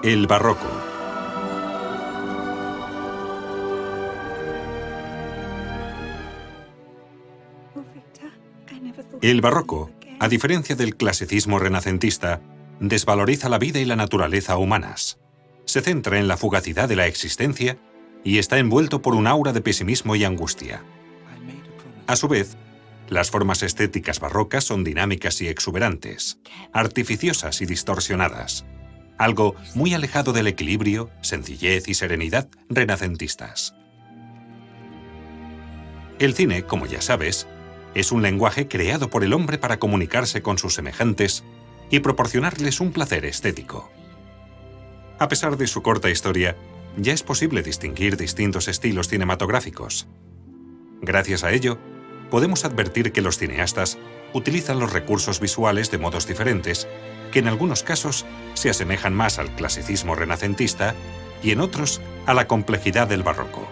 El barroco. El barroco, a diferencia del clasicismo renacentista, desvaloriza la vida y la naturaleza humanas. Se centra en la fugacidad de la existencia y está envuelto por un aura de pesimismo y angustia. A su vez, las formas estéticas barrocas son dinámicas y exuberantes, artificiosas y distorsionadas, algo muy alejado del equilibrio, sencillez y serenidad renacentistas. El cine, como ya sabes, es un lenguaje creado por el hombre para comunicarse con sus semejantes y proporcionarles un placer estético. A pesar de su corta historia, ya es posible distinguir distintos estilos cinematográficos. Gracias a ello, podemos advertir que los cineastas utilizan los recursos visuales de modos diferentes, que en algunos casos se asemejan más al clasicismo renacentista y en otros a la complejidad del barroco.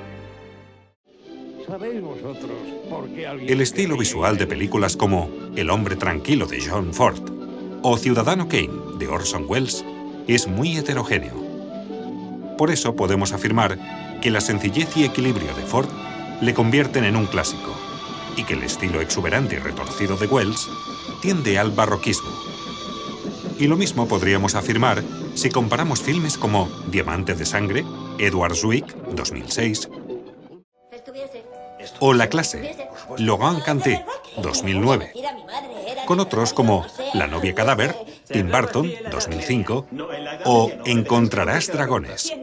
El estilo visual de películas como El hombre tranquilo de John Ford o Ciudadano Kane de Orson Welles es muy heterogéneo. Por eso podemos afirmar que la sencillez y equilibrio de Ford le convierten en un clásico y que el estilo exuberante y retorcido de Welles tiende al barroquismo. Y lo mismo podríamos afirmar si comparamos filmes como Diamante de sangre, Edward Zwick, 2006, o La clase, Laurent Canté, 2009, con otros como La novia cadáver, Tim Burton, 2005, o Encontrarás dragones,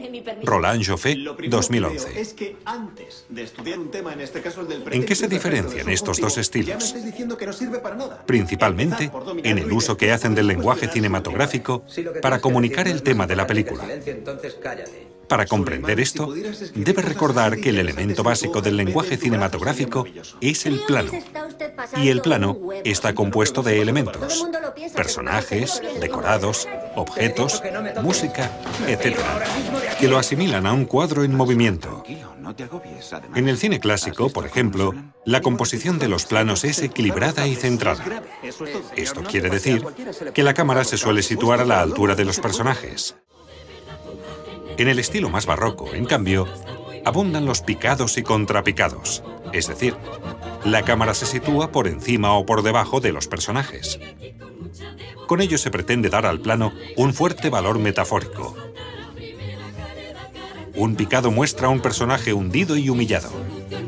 Roland Joffé, 2011. ¿En qué se diferencian estos dos estilos? Principalmente en el uso que hacen del lenguaje cinematográfico para comunicar el tema de la película. Para comprender esto, debes recordar que el elemento básico del lenguaje cinematográfico es el plano. Y el plano está compuesto de elementos, personajes, decorados, objetos, música, etc., que lo asimilan a un cuadro en movimiento. En el cine clásico, por ejemplo, la composición de los planos es equilibrada y centrada. Esto quiere decir que la cámara se suele situar a la altura de los personajes. En el estilo más barroco, en cambio, abundan los picados y contrapicados, es decir, la cámara se sitúa por encima o por debajo de los personajes. Con ello se pretende dar al plano un fuerte valor metafórico. Un picado muestra a un personaje hundido y humillado,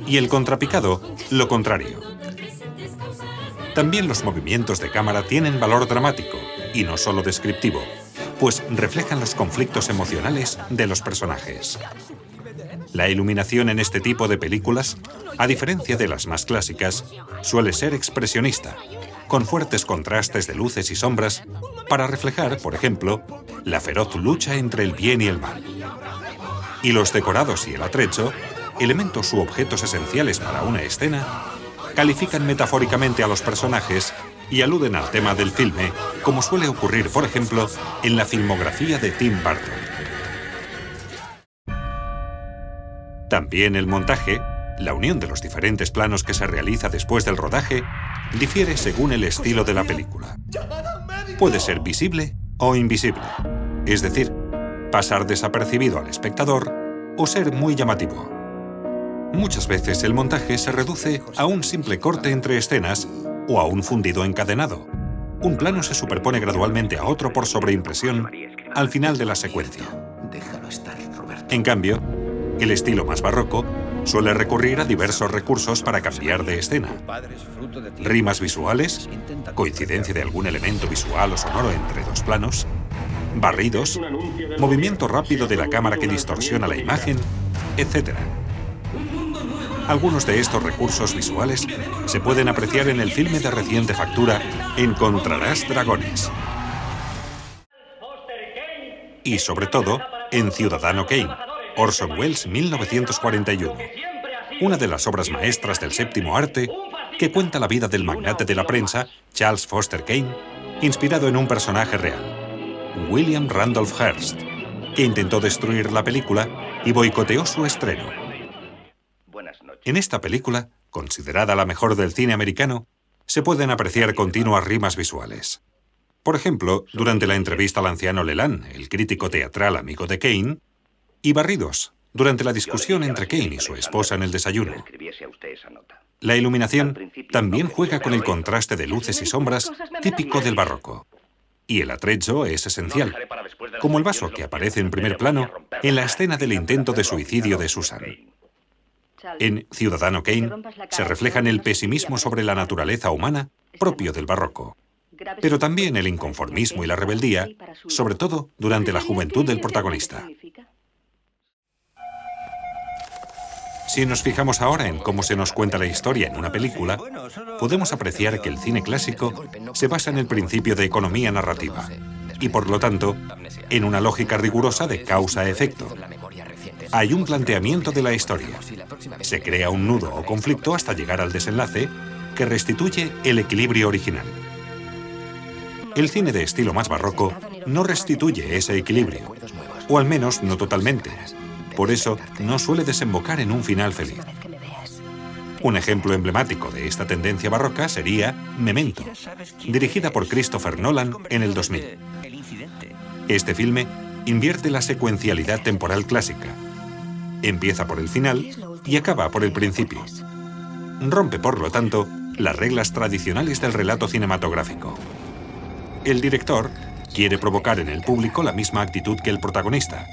y el contrapicado, lo contrario. También los movimientos de cámara tienen valor dramático, y no solo descriptivo, pues reflejan los conflictos emocionales de los personajes. La iluminación en este tipo de películas, a diferencia de las más clásicas, suele ser expresionista, con fuertes contrastes de luces y sombras para reflejar, por ejemplo, la feroz lucha entre el bien y el mal. Y los decorados y el atrecho, elementos u objetos esenciales para una escena, califican metafóricamente a los personajes y aluden al tema del filme, como suele ocurrir, por ejemplo, en la filmografía de Tim Burton. También el montaje, la unión de los diferentes planos que se realiza después del rodaje, difiere según el estilo de la película. Puede ser visible o invisible, es decir, pasar desapercibido al espectador o ser muy llamativo. Muchas veces el montaje se reduce a un simple corte entre escenas o a un fundido encadenado. Un plano se superpone gradualmente a otro por sobreimpresión al final de la secuencia. En cambio, el estilo más barroco suele recurrir a diversos recursos para cambiar de escena. Rimas visuales, coincidencia de algún elemento visual o sonoro entre dos planos, barridos, movimiento rápido de la cámara que distorsiona la imagen, etc. Algunos de estos recursos visuales se pueden apreciar en el filme de reciente factura Encontrarás dragones. Y sobre todo, en Ciudadano Kane, Orson Welles, 1941. Una de las obras maestras del séptimo arte que cuenta la vida del magnate de la prensa, Charles Foster Kane, inspirado en un personaje real, William Randolph Hearst, que intentó destruir la película y boicoteó su estreno. En esta película, considerada la mejor del cine americano, se pueden apreciar continuas rimas visuales. Por ejemplo, durante la entrevista al anciano Leland, el crítico teatral amigo de Kane, y Barridos, durante la discusión entre Kane y su esposa en el desayuno. La iluminación también juega con el contraste de luces y sombras típico del barroco. Y el atrezzo es esencial, como el vaso que aparece en primer plano en la escena del intento de suicidio de Susan. En Ciudadano Kane se reflejan el pesimismo sobre la naturaleza humana propio del barroco, pero también el inconformismo y la rebeldía, sobre todo durante la juventud del protagonista. Si nos fijamos ahora en cómo se nos cuenta la historia en una película, podemos apreciar que el cine clásico se basa en el principio de economía narrativa y, por lo tanto, en una lógica rigurosa de causa-efecto. Hay un planteamiento de la historia. Se crea un nudo o conflicto hasta llegar al desenlace que restituye el equilibrio original. El cine de estilo más barroco no restituye ese equilibrio, o al menos no totalmente. Por eso, no suele desembocar en un final feliz. Un ejemplo emblemático de esta tendencia barroca sería Memento, dirigida por Christopher Nolan en el 2000. Este filme invierte la secuencialidad temporal clásica. Empieza por el final y acaba por el principio. Rompe, por lo tanto, las reglas tradicionales del relato cinematográfico. El director quiere provocar en el público la misma actitud que el protagonista,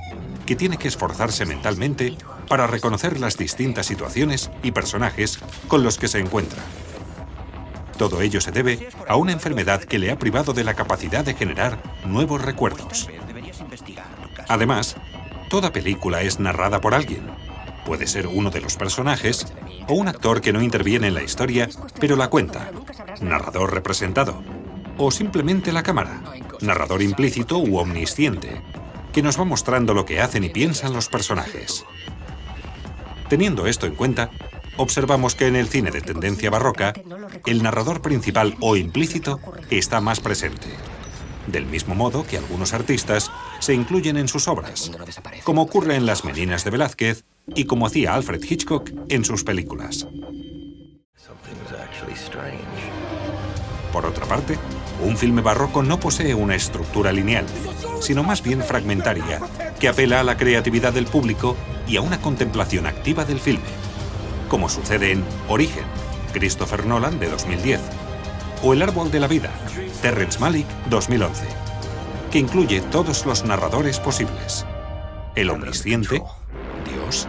que tiene que esforzarse mentalmente para reconocer las distintas situaciones y personajes con los que se encuentra. Todo ello se debe a una enfermedad que le ha privado de la capacidad de generar nuevos recuerdos. Además, toda película es narrada por alguien. Puede ser uno de los personajes o un actor que no interviene en la historia, pero la cuenta, narrador representado, o simplemente la cámara, narrador implícito u omnisciente, que nos va mostrando lo que hacen y piensan los personajes. Teniendo esto en cuenta, observamos que en el cine de tendencia barroca, el narrador principal o implícito está más presente, del mismo modo que algunos artistas se incluyen en sus obras, como ocurre en Las Meninas de Velázquez y como hacía Alfred Hitchcock en sus películas. Por otra parte, un filme barroco no posee una estructura lineal, sino más bien fragmentaria, que apela a la creatividad del público y a una contemplación activa del filme, como sucede en Origen, Christopher Nolan de 2010, o El Árbol de la Vida, Terrence Malick, 2011, que incluye todos los narradores posibles, el omnisciente, Dios,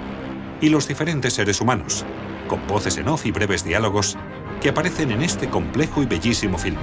y los diferentes seres humanos, con voces en off y breves diálogos que aparecen en este complejo y bellísimo filme.